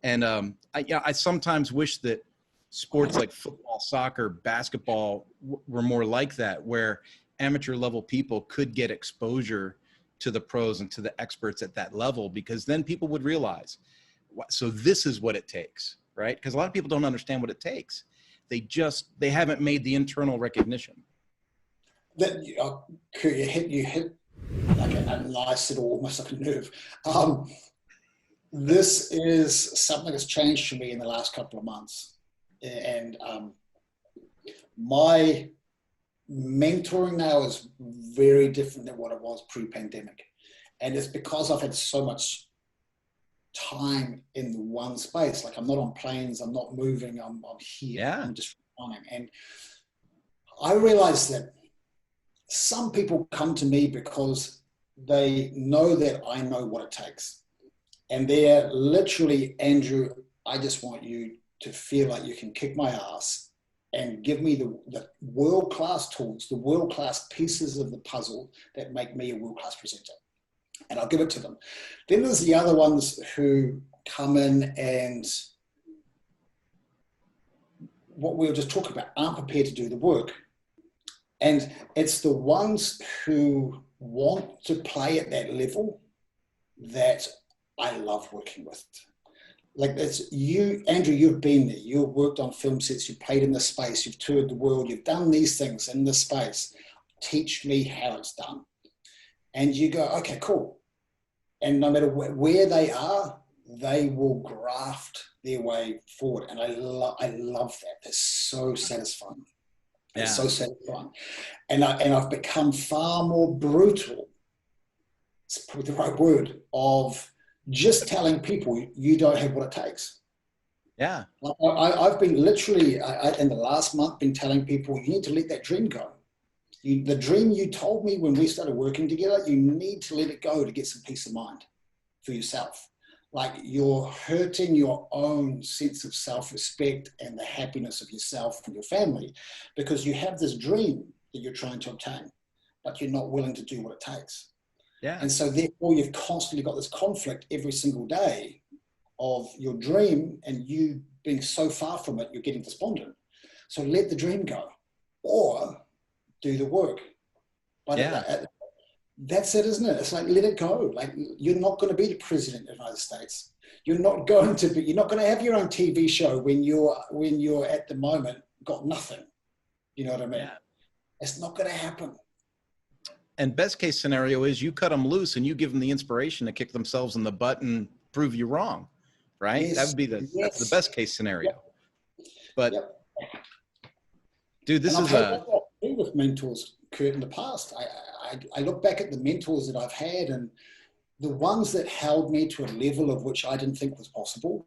And I sometimes wish that sports like football, soccer, basketball were more like that, where amateur level people could get exposure to the pros and to the experts at that level, because then people would realize, so this is what it takes, right? Because a lot of people don't understand what it takes. They haven't made the internal recognition. That you hit like a nice little, almost like a nerve. This is something that's changed for me in the last couple of months, and my mentoring now is very different than what it was pre-pandemic, and it's because I've had so much time in one space. Like, I'm not on planes, I'm not moving, I'm here. I'm just running. And I realized that some people come to me because they know that I know what it takes, and they're literally, Andrew, I just want you to feel like you can kick my ass and give me the world-class tools, the world-class pieces of the puzzle that make me a world-class presenter. And I'll give it to them. Then there's the other ones who come in and, what we were just talking about, aren't prepared to do the work. And it's the ones who want to play at that level that I love working with. Like, it's you, Andrew, you've been there. You've worked on film sets, you've played in the space, you've toured the world, you've done these things in the space. Teach me how it's done. And you go, okay, cool. And no matter where they are, they will graft their way forward. And I love that. It's so satisfying. It's so satisfying. And I've become far more brutal, it's probably the right word, of just telling people you don't have what it takes. Yeah. I've been literally, in the last month, been telling people, you need to let that dream go. The dream you told me when we started working together, you need to let it go to get some peace of mind for yourself. Like, you're hurting your own sense of self-respect and the happiness of yourself and your family, because you have this dream that you're trying to obtain, but you're not willing to do what it takes. Yeah. And so therefore you've constantly got this conflict every single day of your dream and you being so far from it, you're getting despondent. So let the dream go, or do the work. But that's it, isn't it? It's like, let it go. Like, you're not going to be the president of the United States. You're not going to have your own TV show when you're at the moment got nothing. You know what I mean? Yeah. It's not going to happen. And best case scenario is you cut them loose and you give them the inspiration to kick themselves in the butt and prove you wrong, right? Yes. That would be that's the best case scenario. Yep. But dude, this is I've had with mentors, Kurt, in the past. I I look back at the mentors that I've had, and the ones that held me to a level of which I didn't think was possible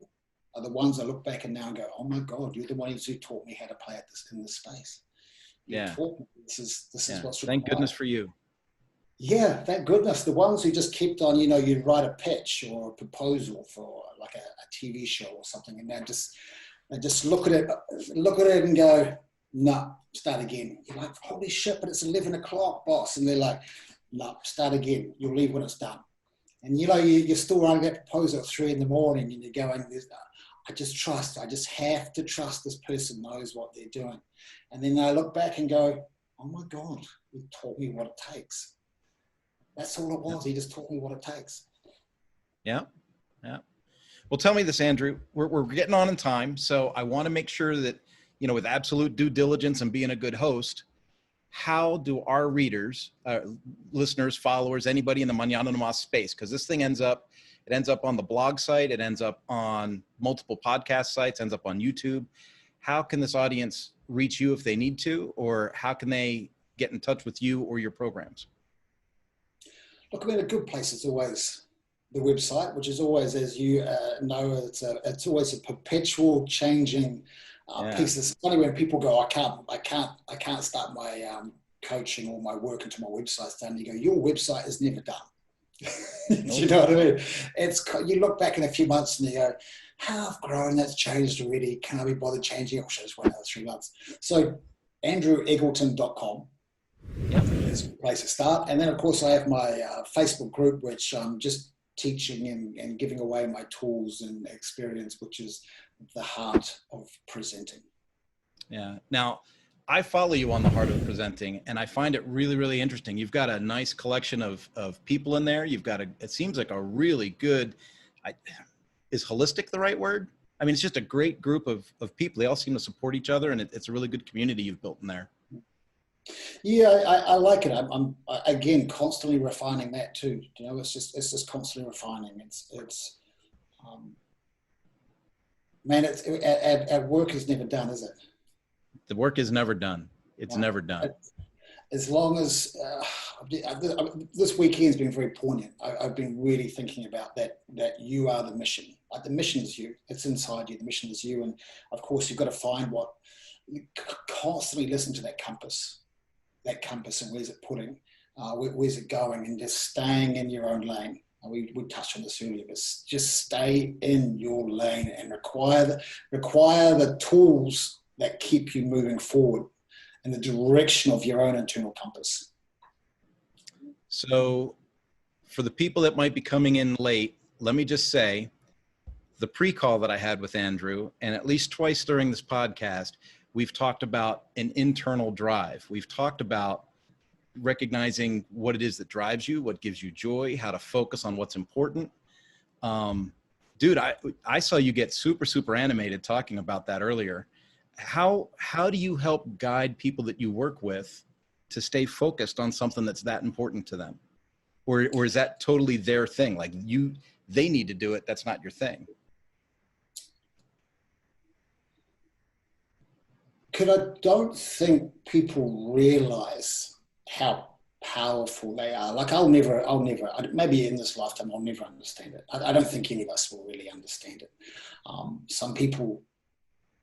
are the ones I look back and now and go, oh my God, you're the ones who taught me how to play at this in this space. You Yeah. taught me this is what's required. Thank goodness for you. Yeah, thank goodness. The ones who just kept on, you know, you'd write a pitch or a proposal for like a TV show or something, and they just look at it and go, no, start again. You're like, holy shit, but it's 11 o'clock, boss. And they're like, no, start again. You'll leave when it's done. And you know, you're still writing that proposal at 3 in the morning, and you're going, I just have to trust this person knows what they're doing. And then I look back and go, oh my God, he taught me what it takes. That's all it was. He just taught me what it takes. Yeah. Yeah. Well, tell me this, Andrew, we're getting on in time. So I want to make sure that, you know, with absolute due diligence and being a good host, how do our readers, listeners, followers, anybody in the Mañana No Mas space, because this thing ends up on the blog site, it ends up on multiple podcast sites, ends up on YouTube. How can this audience reach you if they need to, or how can they get in touch with you or your programs? Look, I mean, a good place is always the website, which is always, as you know, it's always a perpetual changing piece. It's funny when people go, I can't start my coaching or my work until my website's done. You go, your website is never done. Do you know what I mean? You look back in a few months and you go, how I've grown, that's changed already. Can I be bothered changing? Oh, just wait another 3 months. So andreweggleton.com. Yep. Is a place to start. And then, of course, I have my Facebook group, which I'm just teaching and giving away my tools and experience, which is the heart of presenting. Yeah. Now, I follow you on the heart of presenting, and I find it really, really interesting. You've got a nice collection of people in there. You've got it seems like a really good, is holistic the right word? I mean, it's just a great group of people. They all seem to support each other, and it's a really good community you've built in there. Yeah, I like it. I'm again constantly refining that too. You know, it's just constantly refining. Man, at work is never done, is it? The work is never done. It's never done. As long as this weekend's been very poignant. I've been really thinking about that you are the mission. Like the mission is you. It's inside you. The mission is you. And of course, you've got to find constantly listen to that compass and where's it putting, where's it going, and just staying in your own lane. We touched on this earlier, but just stay in your lane and require the tools that keep you moving forward in the direction of your own internal compass. So for the people that might be coming in late, let me just say the pre-call that I had with Andrew, and at least twice during this podcast, we've talked about an internal drive. We've talked about recognizing what it is that drives you, what gives you joy, how to focus on what's important. Dude, I saw you get super, super animated talking about that earlier. How do you help guide people that you work with to stay focused on something that's that important to them? Or is that totally their thing? Like they need to do it. That's not your thing. Because I don't think people realize how powerful they are. Like I'll never, maybe in this lifetime, I'll never understand it. I don't think any of us will really understand it. Some people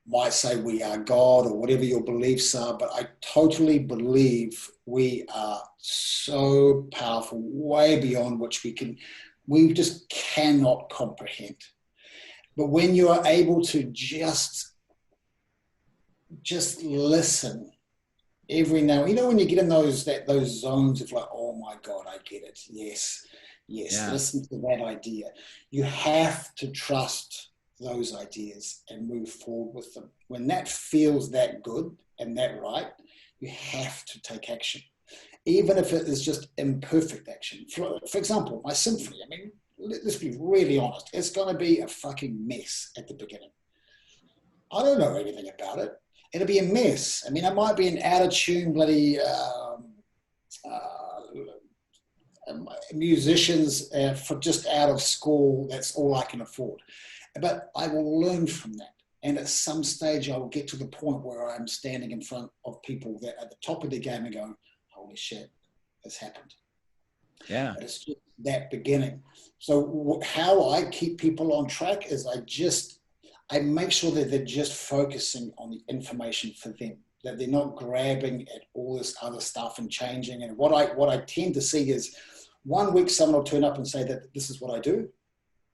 might say we are God or whatever your beliefs are, but I totally believe we are so powerful, way beyond which we just cannot comprehend. But when you are able to just listen every now, when you get in those zones of like, oh my God, I get it. Yes. Yeah. Listen to that idea. You have to trust those ideas and move forward with them. When that feels that good and that right, you have to take action, even if it is just imperfect action. For example, my symphony, I mean, let's be really honest, it's going to be a fucking mess at the beginning. I don't know anything about it. It'll be a mess. I mean, I might be an out of tune bloody musicians for just out of school. That's all I can afford. But I will learn from that. And at some stage, I will get to the point where I'm standing in front of people that are at the top of their game and going, holy shit, has happened. Yeah. But it's just that beginning. So how I keep people on track is I make sure that they're just focusing on the information for them, that they're not grabbing at all this other stuff and changing. And what I tend to see is 1 week someone will turn up and say that this is what I do.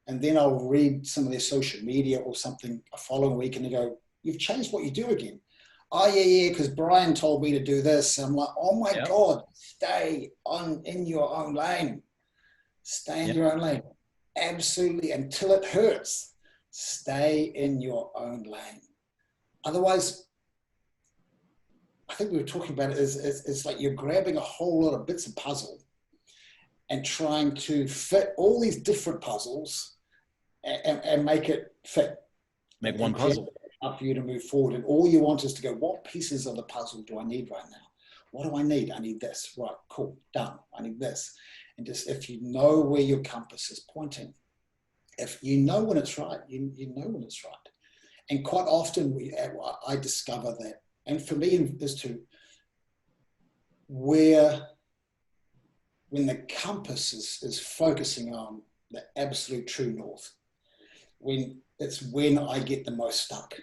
And then I'll read some of their social media or something a following week and they go, you've changed what you do again. Oh yeah, because Brian told me to do this. I'm like, oh my God, stay in your own lane. Stay in your own lane. Absolutely, until it hurts. Stay in your own lane. Otherwise, I think we were talking about it, it's like you're grabbing a whole lot of bits of puzzle and trying to fit all these different puzzles and make it fit. Make one puzzle. Up for you to move forward. And all you want is to go, what pieces of the puzzle do I need right now? What do I need? I need this. Right, cool, done. I need this. And just if you know where your compass is pointing, if you know when it's right, you know when it's right. And quite often I discover that, and for me is to when the compass is focusing on the absolute true north, when I get the most stuck.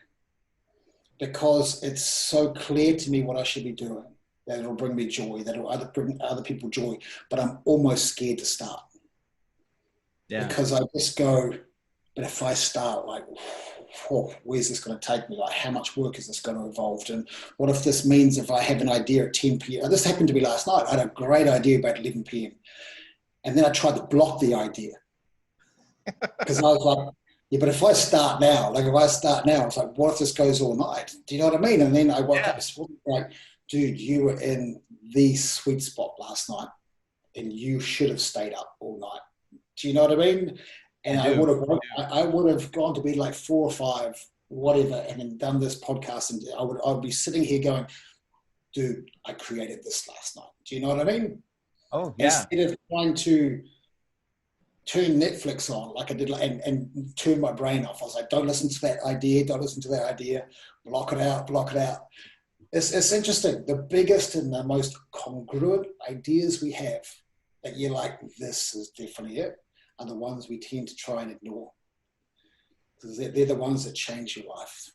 Because it's so clear to me what I should be doing, that it'll bring me joy, that it'll bring other people joy, but I'm almost scared to start. Yeah. Because I just go, but if I start, like, oh, where's this going to take me? Like, how much work is this going to involve? And what if this means if I have an idea at 10 p.m.? This happened to me last night. I had a great idea about 11 p.m. And then I tried to block the idea. Because I was like, yeah, but if I start now, it's like, what if this goes all night? Do you know what I mean? And then I woke up this morning like, dude, you were in the sweet spot last night and you should have stayed up all night. Do you know what I mean? And I would have gone to bed like 4 or 5, whatever, and then done this podcast. And I'd be sitting here going, dude, I created this last night. Do you know what I mean? Oh, yeah. Instead of trying to turn Netflix on like I did and turn my brain off. I was like, don't listen to that idea, block it out. It's interesting. The biggest and the most congruent ideas we have that you're like, this is definitely it, are the ones we tend to try and ignore. Because they're the ones that change your life.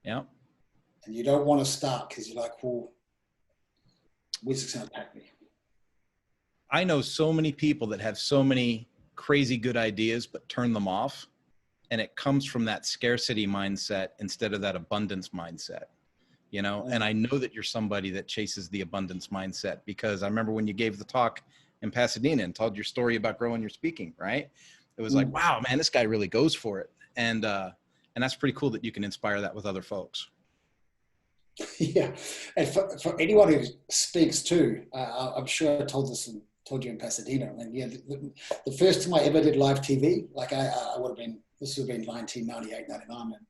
Yeah. And you don't want to start because you're like, well, where's this going to take me? I know so many people that have so many crazy good ideas, but turn them off. And it comes from that scarcity mindset instead of that abundance mindset, you know? And I know that you're somebody that chases the abundance mindset, because I remember when you gave the talk in Pasadena and told your story about growing your speaking, right? It was like, wow, man, this guy really goes for it. And that's pretty cool that you can inspire that with other folks. Yeah. And for anyone who speaks too, I'm sure I told you in Pasadena. And yeah, the first time I ever did live TV, like this would have been 1998, 99. And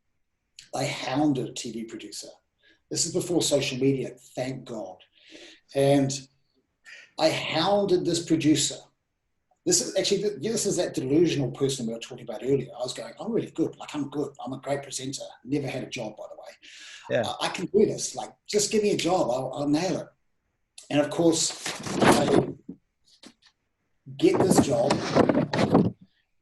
I hounded a TV producer. This is before social media, thank God. And I hounded this producer. This is that delusional person we were talking about earlier. I was going, I'm really good. Like, I'm good. I'm a great presenter. Never had a job, by the way. Yeah. I can do this. Like, just give me a job. I'll nail it. And of course, I get this job,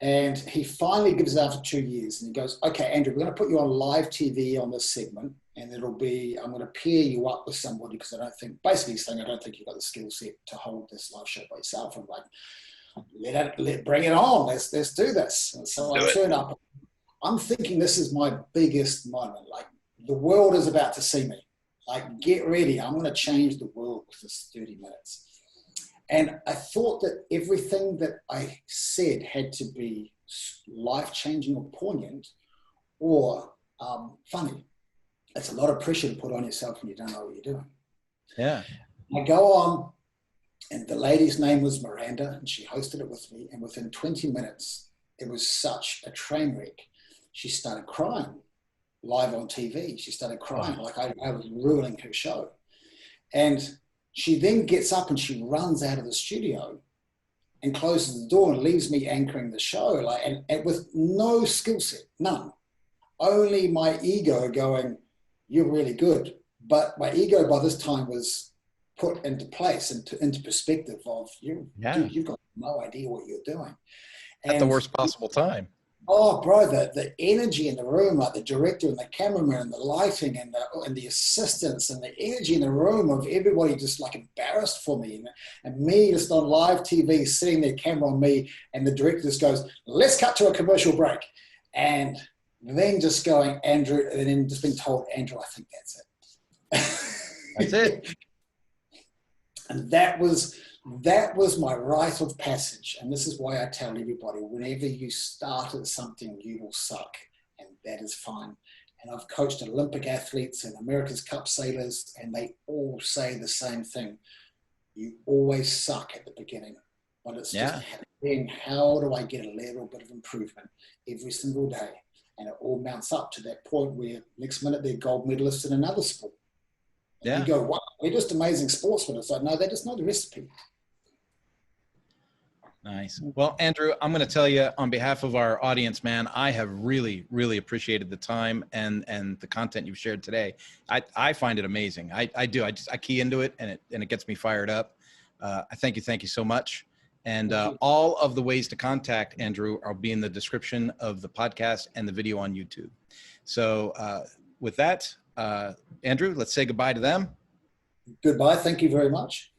and he finally gives it after 2 years, and he goes, okay, Andrew, we're going to put you on live TV on this segment, and I'm going to pair you up with somebody, because basically he's saying, I don't think you've got the skill set to hold this live show by yourself. I'm like, bring it on. Let's do this. And so I turn up. I'm thinking this is my biggest moment. Like, the world is about to see me. Like, get ready. I'm going to change the world with this 30 minutes. And I thought that everything that I said had to be life-changing or poignant or funny. It's a lot of pressure to put on yourself when you don't know what you're doing. Yeah. I go on, and the lady's name was Miranda, and she hosted it with me. And within 20 minutes, it was such a train wreck. She started crying live on TV. She started crying like I was ruining her show. And she then gets up and she runs out of the studio and closes the door and leaves me anchoring the show, and with no skill set, none. Only my ego going, you're really good. But my ego by this time was put into place, into perspective of you. Yeah. Dude, you've got no idea what you're doing. At the And worst possible time. oh, bro, the energy in the room, like the director and the cameraman and the lighting and the assistants and the energy in the room of everybody just like embarrassed for me. And me just on live TV, sitting there, camera on me, and the director just goes, let's cut to a commercial break. And then just going, Andrew, and then just being told, Andrew, I think that's it. That's it. And that was my rite of passage. And this is why I tell everybody, whenever you start at something, you will suck. And that is fine. And I've coached Olympic athletes and America's Cup sailors, and they all say the same thing. You always suck at the beginning. But it's just then how do I get a little bit of improvement every single day? And it all mounts up to that point where next minute they're gold medalists in another sport. Yeah. You go, wow, they're just amazing sportsmen. It's like, no, they just know the recipe. Nice. Well, Andrew, I'm going to tell you on behalf of our audience, man, I have really, really appreciated the time and the content you've shared today. I find it amazing. I do. I key into it and it gets me fired up. I thank you so much. And all of the ways to contact Andrew will be in the description of the podcast and the video on YouTube. So with that, Andrew, let's say goodbye to them. Goodbye. Thank you very much.